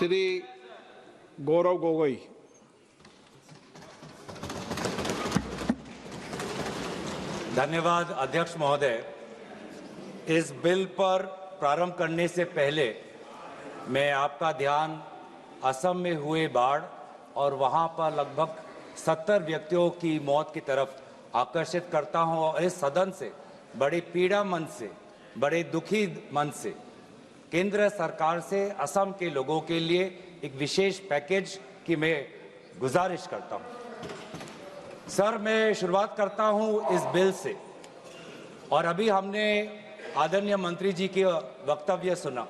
श्री गौरव गोगोई। धन्यवाद अध्यक्ष महोदय। इस बिल पर प्रारंभ करने से पहले मैं आपका ध्यान असम में हुए बाढ़ और वहां पर लगभग 70 व्यक्तियों की मौत की तरफ आकर्षित करता हूं और इस सदन से बड़े पीड़ा मन से, बड़े दुखी मन से केंद्र सरकार से असम के लोगों के लिए एक विशेष पैकेज की मैं गुजारिश करता हूं। सर, मैं शुरुआत करता हूं इस बिल से। और अभी हमने आदरणीय मंत्री जी के वक्तव्य सुना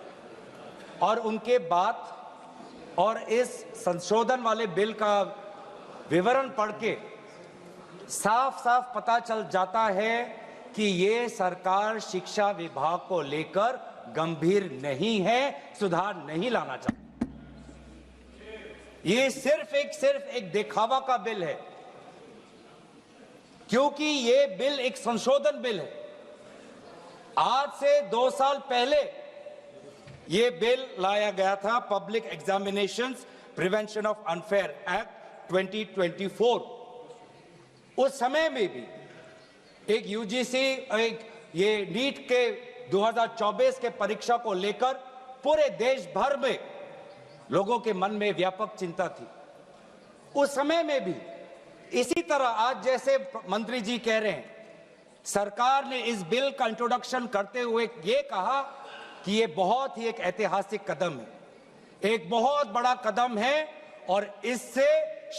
और उनके बात और इस संशोधन वाले बिल का विवरण पढ़ के साफ साफ पता चल जाता है कि ये सरकार शिक्षा विभाग को लेकर गंभीर नहीं है, सुधार नहीं लाना चाहती। ये सिर्फ एक दिखावा का बिल है, क्योंकि ये बिल एक संशोधन बिल है। आज से 2 साल पहले ये बिल लाया गया था, public examinations prevention of unfair act 2024। उस समय में भी एक यूजीसी ये नीट के 2024 के परीक्षा को लेकर पूरे देश भर में लोगों के मन में व्यापक चिंता थी। उस समय में भी इसी तरह आज जैसे मंत्री जी कह रहे हैं, सरकार ने इस बिल का इंट्रोडक्शन करते हुए ये कहा कि ये बहुत ही एक ऐतिहासिक कदम है, एक बहुत बड़ा कदम है और इससे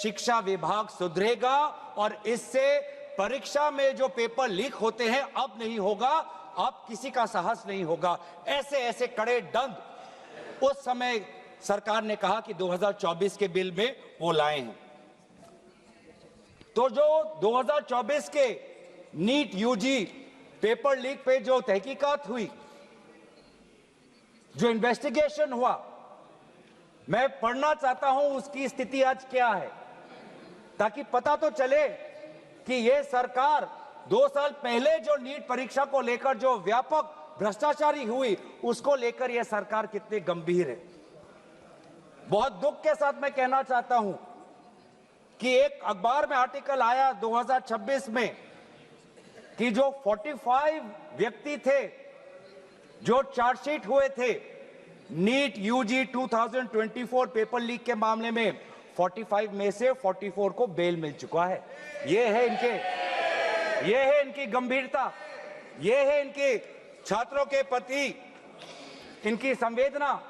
शिक्षा विभाग सुधरेगा और इससे परीक्षा में जो पेपर लीक होते हैं अब नहीं होगा, अब किसी का साहस नहीं होगा। ऐसे कड़े दंड उस समय सरकार ने कहा कि 2024 के बिल में वो लाए हैं। तो जो 2024 के नीट यूजी पेपर लीक पे जो तहकीकात हुई, जो इन्वेस्टिगेशन हुआ, मैं पढ़ना चाहता हूं उसकी स्थिति आज क्या है, ताकि पता तो चले कि ये सरकार 2 साल पहले जो नीट परीक्षा को लेकर जो व्यापक भ्रष्टाचारी हुई उसको लेकर यह सरकार कितनी गंभीर है। बहुत दुख के साथ मैं कहना चाहता हूं कि एक अखबार में आर्टिकल आया 2026 में कि जो 45 व्यक्ति थे जो चार्जशीट हुए थे नीट यूजी 2024 पेपर लीक के मामले में, 45 में से 44 को बेल मिल चुका है। ये है इनकी गंभीरता, ये है इनके छात्रों के प्रति इनकी संवेदना।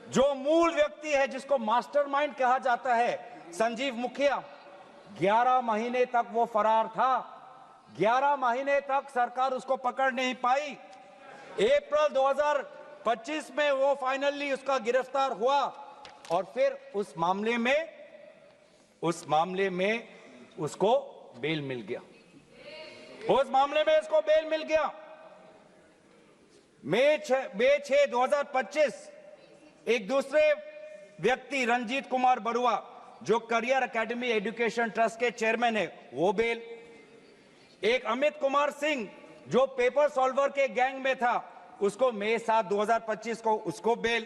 जो मूल व्यक्ति है जिसको मास्टरमाइंड कहा जाता है, संजीव मुखिया, 11 महीने तक वो फरार था। 11 महीने तक सरकार उसको पकड़ नहीं पाई। अप्रैल 2025 में वो फाइनली उसका गिरफ्तार हुआ और फिर उस मामले में उसको बेल मिल गया। मई 6, 2025 एक दूसरे व्यक्ति रंजीत कुमार बरुआ जो करियर एकेडमी एजुकेशन ट्रस्ट के चेयरमैन है, वो बेल। एक अमित कुमार सिंह जो पेपर सॉल्वर के गैंग में था, उसको मई 7, 2025 को उसको बेल।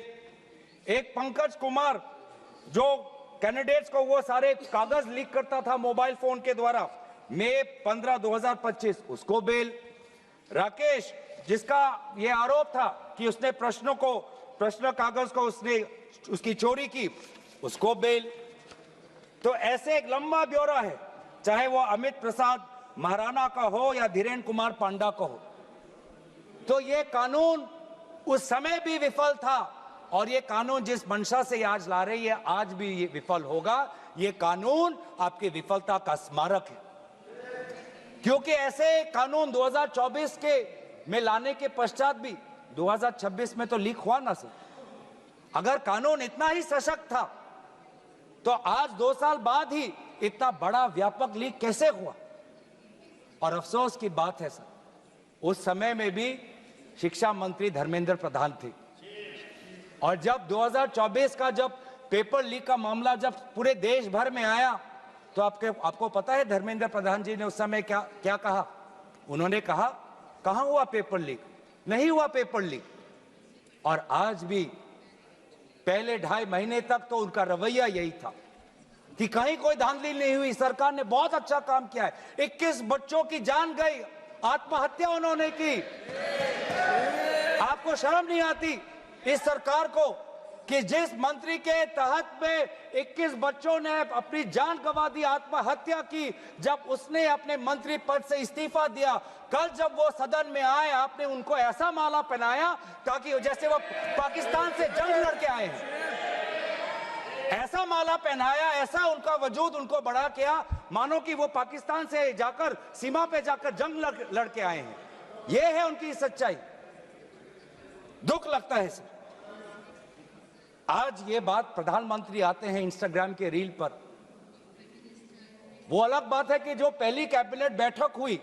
एक पंकज कुमार जो कैंडिडेट्स को वो सारे कागज लीक करता था मोबाइल फोन के द्वारा, मई 15, 2025 उसको बेल। राकेश, जिसका ये आरोप था कि उसने प्रश्न कागज को उसकी चोरी की, उसको बेल। तो ऐसे एक लंबा ब्यौरा है, चाहे वो अमित प्रसाद महाराणा का हो या धीरेन्द्र कुमार पांडा का हो। तो ये कानून उस समय भी विफल था और ये कानून जिस मंशा से आज ला रही है आज भी ये विफल होगा। ये कानून आपकी विफलता का स्मारक है, क्योंकि ऐसे कानून 2024 के में लाने के पश्चात भी 2026 में तो लीक हुआ ना सर। अगर कानून इतना ही सशक्त था तो आज 2 साल बाद ही इतना बड़ा व्यापक लीक कैसे हुआ। और अफसोस की बात है सर, उस समय में भी शिक्षा मंत्री धर्मेंद्र प्रधान थे और जब 2024 का जब पेपर लीक का मामला जब पूरे देश भर में आया तो आपको पता है धर्मेंद्र प्रधान जी ने उस समय क्या कहा। उन्होंने कहा, कहां हुआ पेपर लीक, नहीं हुआ पेपर लीक। और आज भी पहले 2.5 महीने तक तो उनका रवैया यही था कि कहीं कोई धांधली नहीं हुई, सरकार ने बहुत अच्छा काम किया है। 21 बच्चों की जान गई, आत्महत्या उन्होंने की। आपको शर्म नहीं आती इस सरकार को कि जिस मंत्री के तहत में 21 बच्चों ने अपनी जान गंवा दी, आत्महत्या की, जब उसने अपने मंत्री पद से इस्तीफा दिया, कल जब वो सदन में आए आपने उनको ऐसा माला पहनाया ताकि जैसे वो पाकिस्तान से जंग लड़के आए हैं, ऐसा माला पहनाया, ऐसा उनका वजूद उनको बढ़ा किया मानो कि वो पाकिस्तान से जाकर सीमा पे जाकर जंग लड़के आए हैं। ये है उनकी सच्चाई। दुख लगता है सर। आज ये बात प्रधानमंत्री आते हैं इंस्टाग्राम के रील पर, वो अलग बात है कि जो पहली कैबिनेट बैठक हुई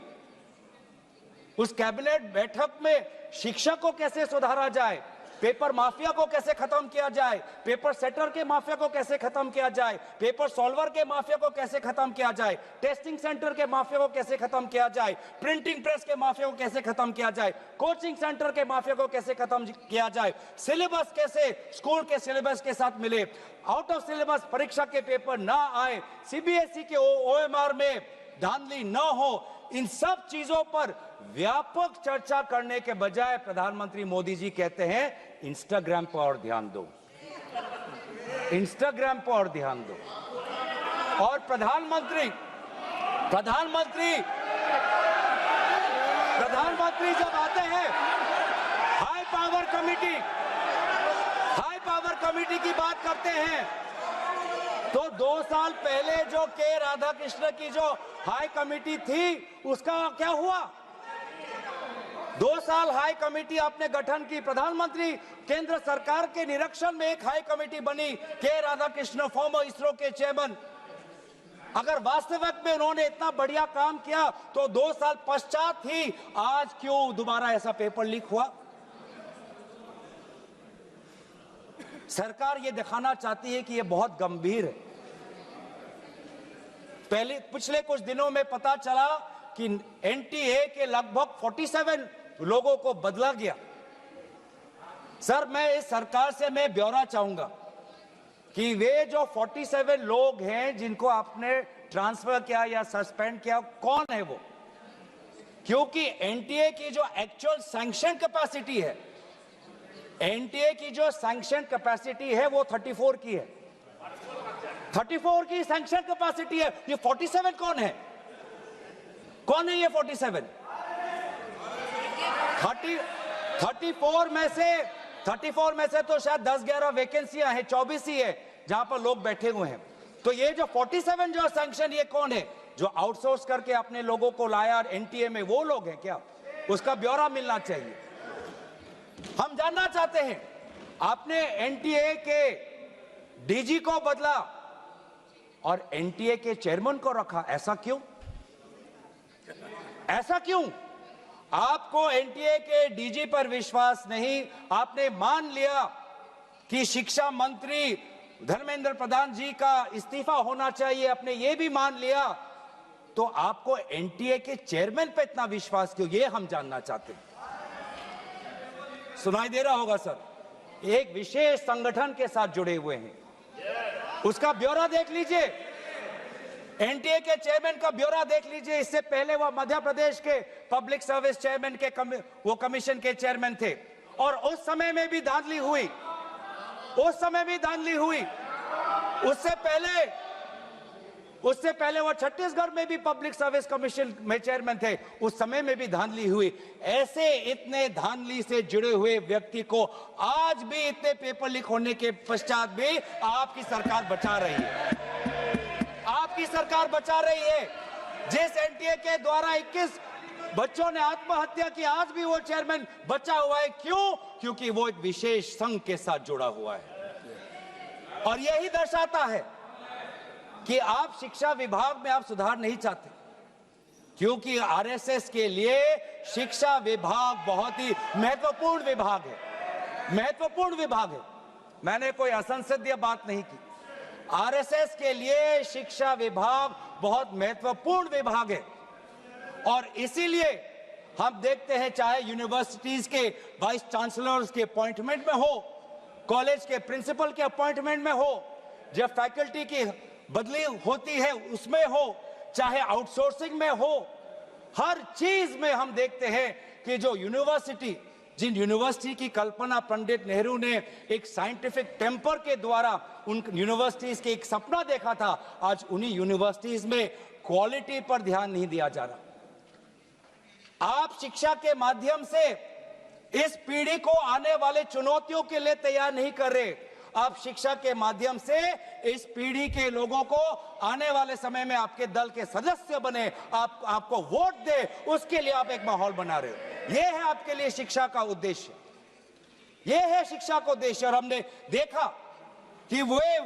उस कैबिनेट बैठक में शिक्षा को कैसे सुधारा जाए, पेपर माफिया को कैसे खत्म किया जाए, पेपर सेटर के माफिया को कैसे खत्म किया जाए, पेपर सॉल्वर के माफिया को कैसे खत्म किया जाए, टेस्टिंग सेंटर के माफिया को कैसे खत्म किया जाए, प्रिंटिंग प्रेस के माफिया को कैसे खत्म किया जाए, कोचिंग सेंटर के माफिया को कैसे खत्म किया जाए, सिलेबस कैसे स्कूल के सिलेबस के साथ मिले, आउट ऑफ सिलेबस परीक्षा के पेपर ना आए, सीबीएसई के ओएमआर में धांधली न हो, इन सब चीजों पर व्यापक चर्चा करने के बजाय प्रधानमंत्री मोदी जी कहते हैं इंस्टाग्राम पर और ध्यान दो, इंस्टाग्राम पर और ध्यान दो। और प्रधानमंत्री जब आते हैं हाई पावर कमेटी की बात करते हैं तो 2 साल पहले जो के राधाकृष्ण की जो हाई कमेटी थी उसका क्या हुआ? 2 साल हाई कमेटी आपने गठन की, प्रधानमंत्री केंद्र सरकार के निरीक्षण में एक हाई कमेटी बनी, के राधाकृष्ण फॉर्मर इसरो के चेयरमैन। अगर वास्तविक में उन्होंने इतना बढ़िया काम किया तो 2 साल पश्चात ही आज क्यों दोबारा ऐसा पेपर लीक हुआ? सरकार ये दिखाना चाहती है कि ये बहुत गंभीर है। पिछले कुछ दिनों में पता चला कि एनटीए के लगभग 47 लोगों को बदला गया। सर, मैं इस सरकार से मैं ब्यौरा चाहूंगा कि वे जो 47 लोग हैं जिनको आपने ट्रांसफर किया या सस्पेंड किया, कौन है वो? क्योंकि एनटीए की जो एक्चुअल सैंक्शन कैपेसिटी है, एनटीए की जो सैंक्शन कैपेसिटी है वो 34 की है, 34 की सैंक्शन कैपेसिटी है। ये 47 कौन है? कौन है ये 47? 34 में से तो शायद 10-11 वैकेंसियां हैं, 24 ही है जहां पर लोग बैठे हुए हैं। तो ये जो 47 जो सैंक्शन, ये कौन है? जो आउटसोर्स करके अपने लोगों को लाया एनटीए में, वो लोग हैं क्या? उसका ब्यौरा मिलना चाहिए। हम जानना चाहते हैं, आपने एनटीए के डीजी को बदला और एनटीए के चेयरमैन को रखा, ऐसा क्यों? ऐसा क्यों? आपको एनटीए के डीजी पर विश्वास नहीं, आपने मान लिया कि शिक्षा मंत्री धर्मेंद्र प्रधान जी का इस्तीफा होना चाहिए, आपने ये भी मान लिया, तो आपको एनटीए के चेयरमैन पे इतना विश्वास क्यों? ये हम जानना चाहते हैं। सुनाई दे रहा होगा सर, एक विशेष संगठन के साथ जुड़े हुए हैं, उसका ब्यौरा देख लीजिए, एनटीए के चेयरमैन का ब्यौरा देख लीजिए। इससे पहले वो मध्य प्रदेश के पब्लिक सर्विस चेयरमैन के वो कमीशन के चेयरमैन थे और उस समय में भी धांधली हुई, उससे पहले वो छत्तीसगढ़ में भी पब्लिक सर्विस कमीशन में चेयरमैन थे, उस समय में भी धांधली हुई। ऐसे इतने धांधली से जुड़े हुए व्यक्ति को आज भी इतने पेपर लीक होने के पश्चात भी आपकी सरकार बचा रही है, आपकी सरकार बचा रही है। जिस एनटीए के द्वारा 21 बच्चों ने आत्महत्या की, आज भी वो चेयरमैन बचा हुआ है। क्यों? क्योंकि वो एक विशेष संघ के साथ जुड़ा हुआ है। और यही दर्शाता है कि आप शिक्षा विभाग में आप सुधार नहीं चाहते, क्योंकि आरएसएस के लिए शिक्षा विभाग बहुत ही महत्वपूर्ण विभाग है। मैंने कोई असंसदीय बात नहीं की। आरएसएस के लिए शिक्षा विभाग बहुत महत्वपूर्ण विभाग है और इसीलिए हम देखते हैं, चाहे यूनिवर्सिटीज के वाइस चांसलर्स के अपॉइंटमेंट में हो कॉलेज के प्रिंसिपल के अपॉइंटमेंट में हो, जब फैकल्टी की बदली होती है उसमें हो, चाहे आउटसोर्सिंग में हो, हर चीज में हम देखते हैं कि जो जिन यूनिवर्सिटी की कल्पना पंडित नेहरू ने एक साइंटिफिक टेम्पर के द्वारा उन यूनिवर्सिटीज के एक सपना देखा था, आज उन्हीं यूनिवर्सिटीज में क्वालिटी पर ध्यान नहीं दिया जा रहा। आप शिक्षा के माध्यम से इस पीढ़ी को आने वाले चुनौतियों के लिए तैयार नहीं कर रहे। आप शिक्षा के माध्यम से इस पीढ़ी के लोगों को आने वाले समय में आपके दल के सदस्य बने, आपको वोट दे, उसके लिए आप एक माहौल बना रहे हो। यह है आपके लिए शिक्षा का उद्देश्य, यह है शिक्षा का उद्देश्य। और हमने देखा कि वे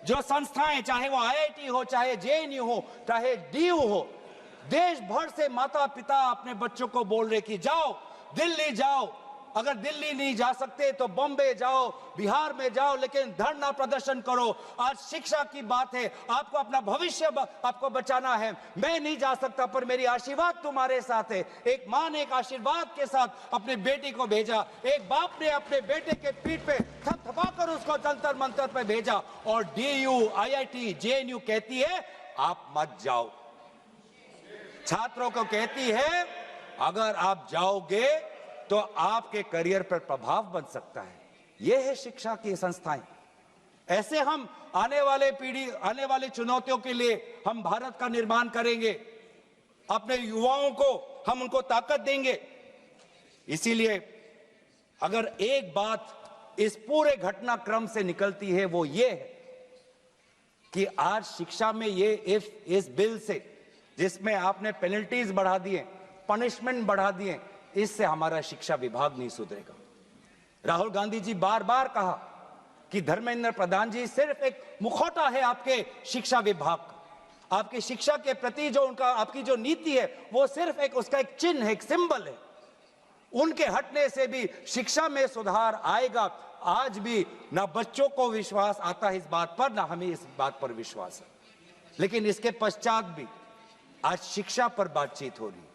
जो संस्थाएं, चाहे वो IIT हो, चाहे JNU हो, चाहे DU हो, देश भर से माता पिता अपने बच्चों को बोल रहे कि जाओ दिल्ली जाओ, अगर दिल्ली नहीं जा सकते तो बॉम्बे जाओ, बिहार में जाओ, लेकिन धरना प्रदर्शन करो। आज शिक्षा की बात है, आपको अपना भविष्य आपको बचाना है। मैं नहीं जा सकता पर मेरी आशीर्वाद तुम्हारे साथ है। एक मां ने एक आशीर्वाद के साथ अपने बेटी को भेजा, एक बाप ने अपने बेटे के पीठ पे थपथपाकर उसको जंतर मंतर पे भेजा, और DU, IIT, JNU कहती है आप मत जाओ। छात्रों को कहती है अगर आप जाओगे तो आपके करियर पर प्रभाव बन सकता है। यह है शिक्षा की संस्थाएं। ऐसे हम आने वाले चुनौतियों के लिए हम भारत का निर्माण करेंगे, अपने युवाओं को हम उनको ताकत देंगे। इसीलिए अगर एक बात इस पूरे घटनाक्रम से निकलती है वो ये है कि आज शिक्षा में इस बिल से, जिसमें आपने पेनल्टीज बढ़ा दिए, पनिशमेंट बढ़ा दिए, इससे हमारा शिक्षा विभाग नहीं सुधरेगा। राहुल गांधी जी बार बार कहा कि धर्मेंद्र प्रधान जी सिर्फ एक मुखौटा है आपके शिक्षा विभाग का। आपकी शिक्षा के प्रति जो आपकी जो नीति है वो सिर्फ उसका एक चिन्ह है, एक सिंबल है। उनके हटने से भी शिक्षा में सुधार आएगा। आज भी ना बच्चों को विश्वास आता है इस बात पर, ना हमें इस बात पर विश्वास है। लेकिन इसके पश्चात भी आज शिक्षा पर बातचीत हो रही है,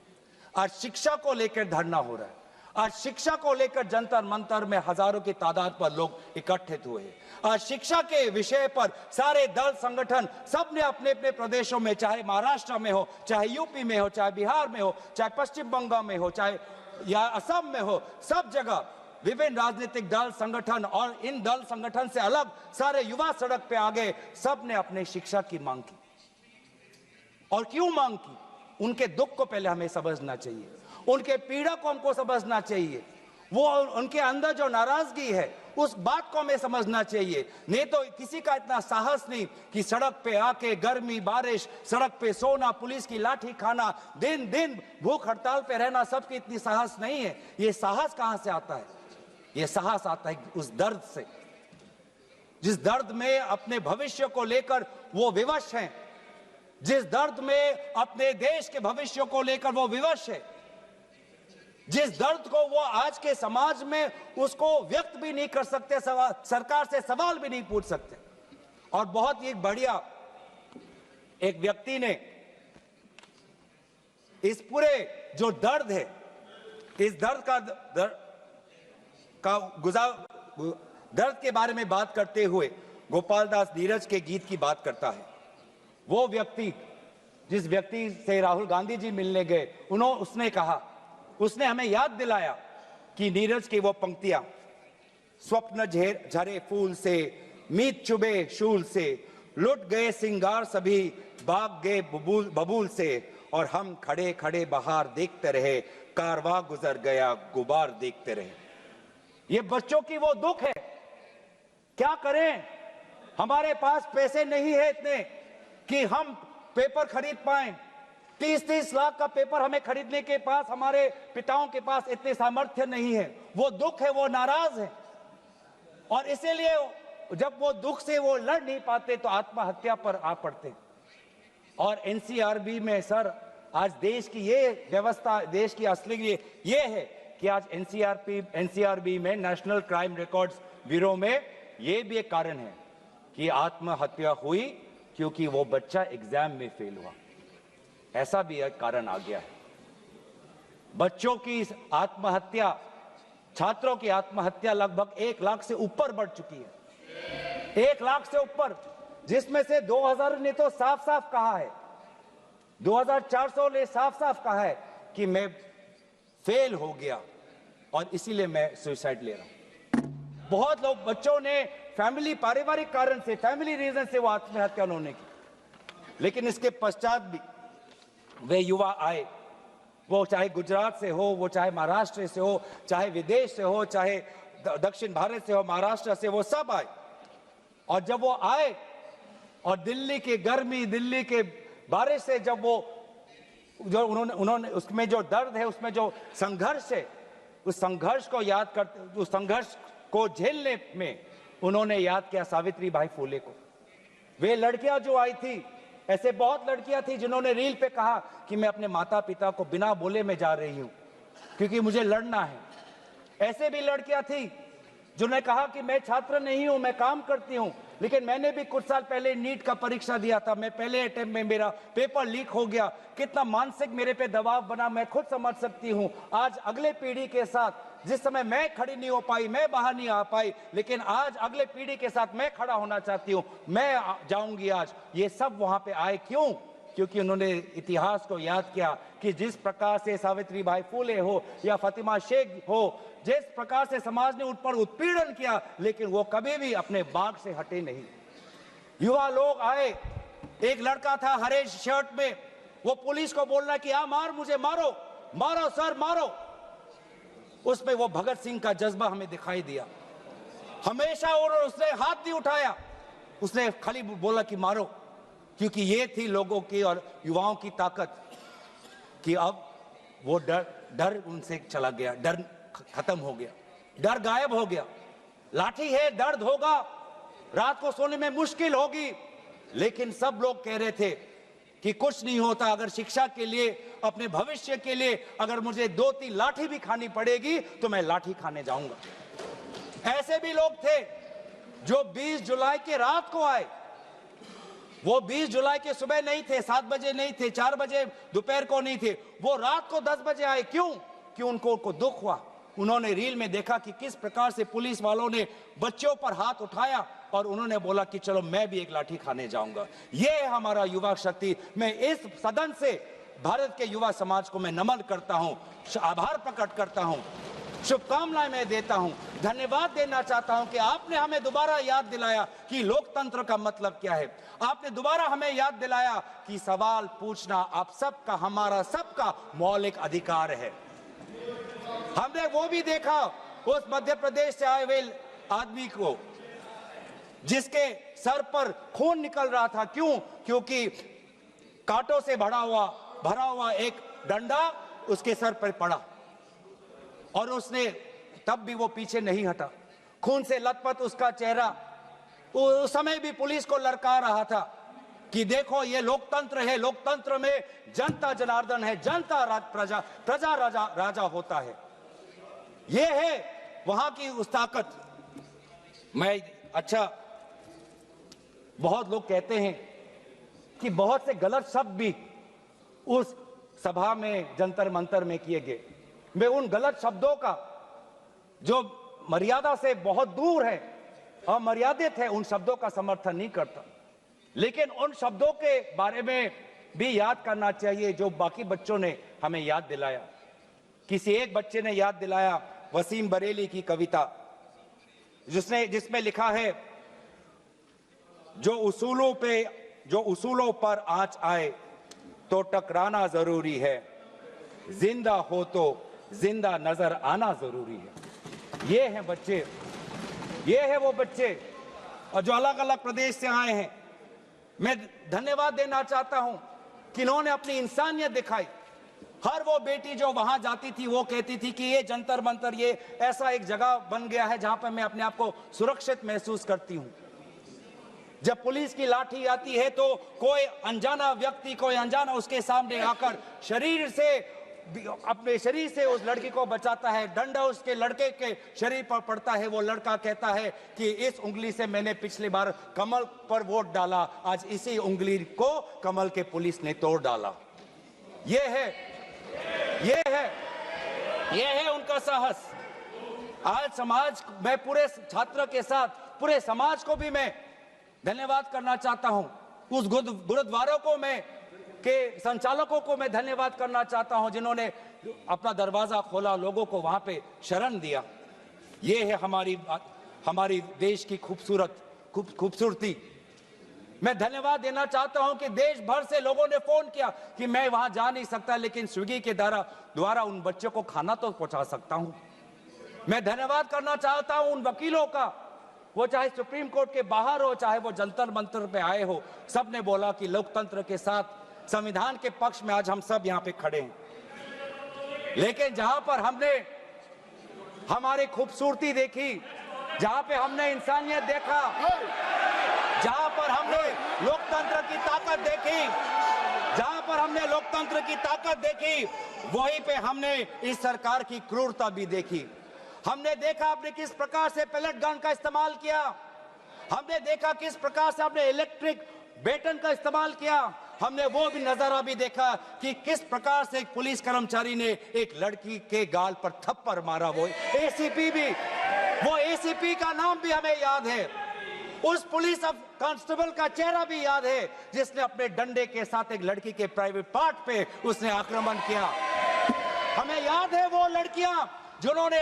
आज शिक्षा को लेकर धरना हो रहा है, आज शिक्षा को लेकर जंतर मंतर में हजारों की तादाद पर लोग इकट्ठित हुए हैं। आज शिक्षा के विषय पर सारे दल संगठन सब ने अपने अपने प्रदेशों में, चाहे महाराष्ट्र में हो, चाहे यूपी में हो, चाहे बिहार में हो, चाहे पश्चिम बंगाल में हो, चाहे या असम में हो, सब जगह विभिन्न राजनीतिक दल संगठन और इन दल संगठन से अलग सारे युवा सड़क पे आ गए। सब ने अपने शिक्षा की मांग की। और क्यों मांग की? उनके दुख को पहले हमें समझना चाहिए, उनके पीड़ा को हमको समझना चाहिए, वो उनके अंदर जो नाराजगी है उस बात को हमें समझना चाहिए। नहीं तो किसी का इतना साहस नहीं कि सड़क पे आके गर्मी बारिश, सड़क पे सोना, पुलिस की लाठी खाना, दिन दिन भूख हड़ताल पे रहना, सबकी इतनी साहस नहीं है। ये साहस कहां से आता है? ये साहस आता है उस दर्द से, जिस दर्द में अपने भविष्य को लेकर वो विवश हैं, जिस दर्द में अपने देश के भविष्य को लेकर वो विवश है, जिस दर्द को वो आज के समाज में उसको व्यक्त भी नहीं कर सकते, सरकार से सवाल भी नहीं पूछ सकते। और बहुत ही बढ़िया एक व्यक्ति ने इस पूरे जो दर्द है, इस दर्द के बारे में बात करते हुए गोपाल दास नीरज के गीत की बात करता है। वो व्यक्ति जिस व्यक्ति से राहुल गांधी जी मिलने गए, उसने कहा, उसने हमें याद दिलाया कि नीरज की वो पंक्तियां, स्वप्न झरे फूल से, मीत चुबे शूल से, लुट गए सिंगार सभी, भाग गए बबूल से, और हम खड़े खड़े बहार देखते रहे, कारवां गुजर गया गुबार देखते रहे। ये बच्चों की वो दुख है। क्या करें? हमारे पास पैसे नहीं है इतने कि हम पेपर खरीद पाएं। 30-30 लाख का पेपर हमें खरीदने के पास, हमारे पिताओं के पास इतने सामर्थ्य नहीं है। वो दुख है, वो नाराज है, और इसीलिए जब वो दुख से वो लड़ नहीं पाते तो आत्महत्या पर आ पड़ते। और NCRB में सर, आज देश की ये व्यवस्था, देश की असली ये है कि आज NCRB में, नेशनल क्राइम रिकॉर्ड्स ब्यूरो में, ये भी एक कारण है कि आत्महत्या हुई क्योंकि वो बच्चा एग्जाम में फेल हुआ। ऐसा भी एक कारण आ गया है। बच्चों की आत्महत्या, छात्रों की आत्महत्या लगभग 1 लाख से ऊपर बढ़ चुकी है, 1 लाख से ऊपर, जिसमें से 2000 ने तो साफ साफ कहा है, 2400 ने साफ साफ कहा है कि मैं फेल हो गया और इसीलिए मैं सुसाइड ले रहा हूं। बहुत लोग, बच्चों ने फैमिली, पारिवारिक कारण से, फैमिली रीजन से वो आत्महत्या उन्होंने की, लेकिन इसके पश्चात भी वे युवा आए, वो चाहे गुजरात से हो, वो चाहे महाराष्ट्र से हो, चाहे विदेश से हो, चाहे दक्षिण भारत से हो, महाराष्ट्र से, वो सब आए। और जब वो आए और दिल्ली की गर्मी, दिल्ली के बारिश से जब वो जो उन्होंने उसमें जो दर्द है, उसमें जो संघर्ष है, उस संघर्ष को याद करते, उस संघर्ष को झेलने में उन्होंने याद किया सावित्री बाई फुले को। वे लड़कियां जो आई थी, ऐसे बहुत लड़कियां थी जिन्होंने रील पे कहा कि मैं अपने माता पिता को बिना बोले में जा रही हूं क्योंकि मुझे लड़ना है। ऐसे भी लड़कियां थी जिन्होंने कहा कि मैं छात्र नहीं हूं, मैं काम करती हूं, लेकिन मैंने भी कुछ साल पहले नीट का परीक्षा दिया था, मैं पहले अटेम्प्ट में मेरा पेपर लीक हो गया, कितना मानसिक मेरे पे दबाव बना मैं खुद समझ सकती हूं। आज अगले पीढ़ी के साथ, जिस समय मैं खड़ी नहीं हो पाई, मैं बाहर नहीं आ पाई, लेकिन आज अगले पीढ़ी के साथ मैं खड़ा होना चाहती हूं, मैं जाऊंगी आज। ये सब वहां पे आए क्यों? क्योंकि उन्होंने इतिहास को याद किया कि जिस प्रकार से सावित्री बाई फुले हो या फातिमा शेख हो, जिस प्रकार से समाज ने उन पर उत्पीड़न किया, लेकिन वो कभी भी अपने बाग से हटे नहीं। युवा लोग आए, एक लड़का था हरे शर्ट में, वो पुलिस को बोल रहा कि आ मार, मुझे मारो, मारो सर मारो। उसमें वो भगत सिंह का जज्बा हमें दिखाई दिया हमेशा, और उसने हाथ नहीं उठाया, उसने खाली बोला कि मारो, क्योंकि ये थी लोगों की और युवाओं की ताकत कि अब वो डर उनसे चला गया, डर खत्म हो गया, डर गायब हो गया। लाठी है, दर्द होगा, रात को सोने में मुश्किल होगी, लेकिन सब लोग कह रहे थे कि कुछ नहीं होता, अगर शिक्षा के लिए, अपने भविष्य के लिए अगर मुझे 2-3 लाठी भी खानी पड़ेगी तो मैं लाठी खाने जाऊंगा। ऐसे भी लोग थे जो 20 जुलाई के रात को आए, वो 20 जुलाई के सुबह नहीं थे, 7 बजे नहीं थे, 4 बजे दोपहर को नहीं थे, वो रात को 10 बजे आए। क्यों? क्यों? उनको दुख हुआ, उन्होंने रील में देखा कि किस प्रकार से पुलिस वालों ने बच्चों पर हाथ उठाया और उन्होंने बोला कि चलो मैं भी एक लाठी खाने जाऊंगा। ये है हमारा युवा शक्ति। मैं इस सदन से भारत के युवा समाज को मैं नमन करता हूं, आभार प्रकट करता हूं, शुभकामनाएं मैं देता हूं, धन्यवाद देना चाहता हूं कि आपने हमें दोबारा याद दिलाया कि लोकतंत्र का मतलब क्या है। आपने दोबारा हमें याद दिलाया कि सवाल पूछना आप सबका, हमारा सबका मौलिक अधिकार है। हमने वो भी देखा उस मध्य प्रदेश से आए हुए आदमी को जिसके सर पर खून निकल रहा था। क्यों? क्योंकि कांटों से भरा हुआ एक डंडा उसके सर पर पड़ा और उसने तब भी वो पीछे नहीं हटा, खून से लथपथ उसका चेहरा। उस समय भी पुलिस को ललका रहा था कि देखो ये लोकतंत्र है, लोकतंत्र में जनता जनार्दन है, जनता प्रजा, प्रजा राजा होता है। ये है वहां की उस ताकत। बहुत लोग कहते हैं कि बहुत से गलत शब्द भी उस सभा में, जंतर मंतर में किए गए। मैं उन गलत शब्दों का जो मर्यादा से बहुत दूर है, अमर्यादित है, उन शब्दों का समर्थन नहीं करता, लेकिन उन शब्दों के बारे में भी याद करना चाहिए जो बाकी बच्चों ने हमें याद दिलाया। किसी एक बच्चे ने याद दिलाया वसीम बरेली की कविता, जिसमें लिखा है, जो उसूलों पर आंच आए तो टकराना जरूरी है, जिंदा हो तो जिंदा नजर आना जरूरी है। ये हैं बच्चे, ये है वो बच्चे और जो अलग अलग प्रदेश से आए हैं। मैं धन्यवाद देना चाहता हूं कि इन्होंने अपनी इंसानियत दिखाई। हर वो बेटी जो वहां जाती थी वो कहती थी कि ये जंतर मंतर, ये ऐसा एक जगह बन गया है जहां पर मैं अपने आप को सुरक्षित महसूस करती हूं। जब पुलिस की लाठी आती है तो कोई अनजाना व्यक्ति, कोई अनजाना उसके सामने आकर अपने शरीर से उस लड़की को बचाता है। डंडा उसके लड़के के शरीर पर पड़ता है, वो लड़का कहता है कि इस उंगली से मैंने पिछली बार कमल पर वोट डाला, आज इसी उंगली को कमल के पुलिस ने तोड़ डाला। ये है उनका साहस, आज समाज, मैं पूरे छात्र के साथ पूरे समाज को भी मैं धन्यवाद करना चाहता हूं। उस गुरुद्वारों को मैं के संचालकों को मैं धन्यवाद करना चाहता हूं जिन्होंने अपना दरवाजा खोला, लोगों को वहां पे शरण दिया। ये है हमारी देश की खूबसूरती। मैं धन्यवाद देना चाहता हूं कि देश भर से लोगों ने फोन किया कि मैं वहां जा नहीं सकता, लेकिन स्विगी के द्वारा उन बच्चों को खाना तो पहुंचा सकता हूं। मैं धन्यवाद करना चाहता हूं उन वकीलों का, वो चाहे सुप्रीम कोर्ट के बाहर हो, चाहे वो जंतर मंतर पे आए हो, सबने बोला कि लोकतंत्र के साथ, संविधान के पक्ष में आज हम सब यहां पे खड़े हैं। लेकिन जहां पर हमने हमारी खूबसूरती देखी, जहां पे हमने इंसानियत देखा, जहां पर हमने लोकतंत्र की ताकत देखी, जहां पर हमने लोकतंत्र की ताकत देखी, वहीं पे हमने इस सरकार की क्रूरता भी देखी। हमने देखा आपने किस प्रकार से पैलेट गन का इस्तेमाल किया, हमने देखा किस प्रकार से आपने इलेक्ट्रिक बेटन का इस्तेमाल किया, हमने वो भी नजारा भी देखा कि किस प्रकार से एक पुलिस कर्मचारी ने एक लड़की के गाल पर थप्पड़ मारा। वो एसीपी का नाम भी हमें याद है, उस पुलिस कांस्टेबल का चेहरा भी याद है जिसने अपने डंडे के साथ एक लड़की के प्राइवेट पार्ट पे उसने आक्रमण किया। हमें याद है वो लड़कियां जिन्होंने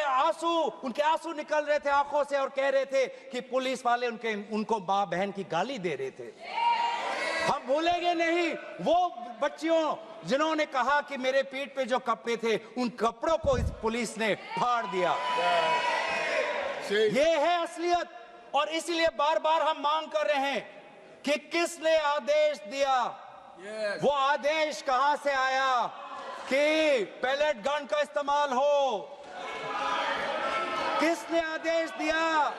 उनके आंसू निकल रहे थे आंखों से और कह रहे थे कि पुलिस वाले उनको मां बहन की गाली दे रहे थे। हम भूलेंगे नहीं वो बच्चियों जिन्होंने कहा कि मेरे पीठ पे जो कपड़े थे उन कपड़ों को इस पुलिस ने फाड़ दिया। ये है असलियत, और इसीलिए बार बार हम मांग कर रहे हैं कि किसने आदेश दिया, वो आदेश कहां से आया कि पैलेट गन का इस्तेमाल हो, किसने आदेश दिया,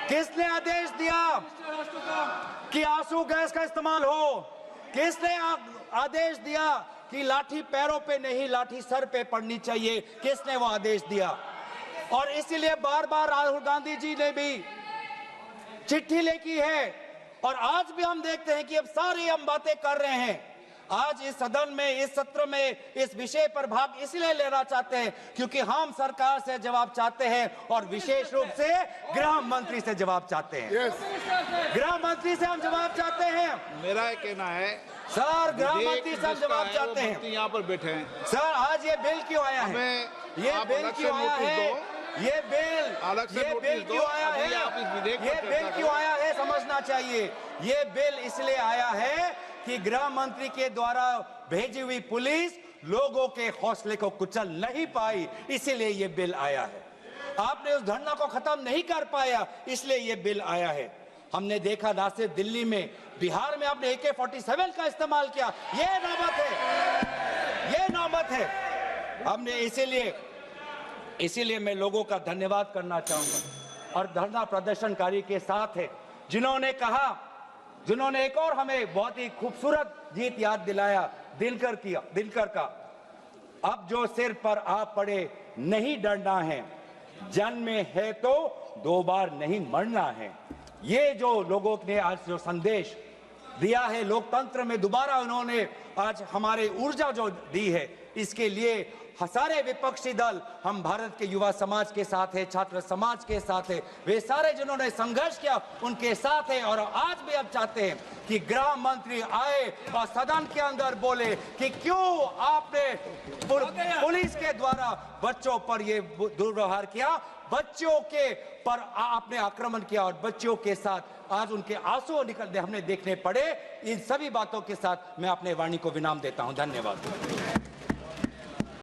किसने आदेश दिया कि आंसू गैस का इस्तेमाल हो, किसने आदेश दिया कि लाठी पैरों पे नहीं लाठी सर पे पड़नी चाहिए, किसने वो आदेश दिया। और इसीलिए बार बार राहुल गांधी जी ने भी चिट्ठी लिखी है, और आज भी हम देखते हैं कि अब सारी हम बातें कर रहे हैं। आज इस सदन में, इस सत्र में इस विषय पर भाग इसलिए लेना चाहते हैं क्योंकि हम सरकार से जवाब चाहते हैं, और विशेष रूप से गृह मंत्री से जवाब चाहते हैं। गृह मंत्री से हम जवाब चाहते हैं। मेरा कहना है सर, गृह मंत्री से हम जवाब चाहते हैं। यहाँ पर बैठे हैं सर, आज ये बिल क्यों आया है, ये बिल क्यों आया है, ये बिल क्यों आया है, ये बिल क्यों आया है समझना चाहिए। ये बिल इसलिए आया है कि गृह मंत्री के द्वारा भेजी हुई पुलिस लोगों के हौसले को कुचल नहीं पाई, इसीलिए ये बिल आया है। आपने उस धरना को खत्म नहीं कर पाया, इसलिए ये बिल आया है। हमने देखा ना सिर्फ दिल्ली में, बिहार में आपने AK-47 का इस्तेमाल किया। ये नौबत है। हमने इसीलिए मैं लोगों का धन्यवाद करना चाहूंगा, और धरना प्रदर्शनकारी के साथ है जिन्होंने एक और हमें बहुत ही खूबसूरत गीत याद दिलाया, दिनकर का। अब जो सिर पर आ पड़े नहीं डरना है, जन्म में है तो 2 बार नहीं मरना है। ये जो लोगों ने आज जो संदेश दिया है लोकतंत्र में, दोबारा उन्होंने आज हमारे ऊर्जा जो दी है, इसके लिए सारे विपक्षी दल, हम भारत के युवा समाज के साथ है, छात्र समाज के साथ है, वे सारे जिन्होंने संघर्ष किया उनके साथ है। और आज भी अब चाहते हैं कि गृह मंत्री आए और सदन के अंदर बोले कि क्यों आपने पुलिस के द्वारा बच्चों पर ये दुर्व्यवहार किया, बच्चों के पर आपने आक्रमण किया, और बच्चों के साथ आज उनके आंसू निकलते हमने देखने पड़े। इन सभी बातों के साथ मैं अपने वाणी को विराम देता हूं। धन्यवाद।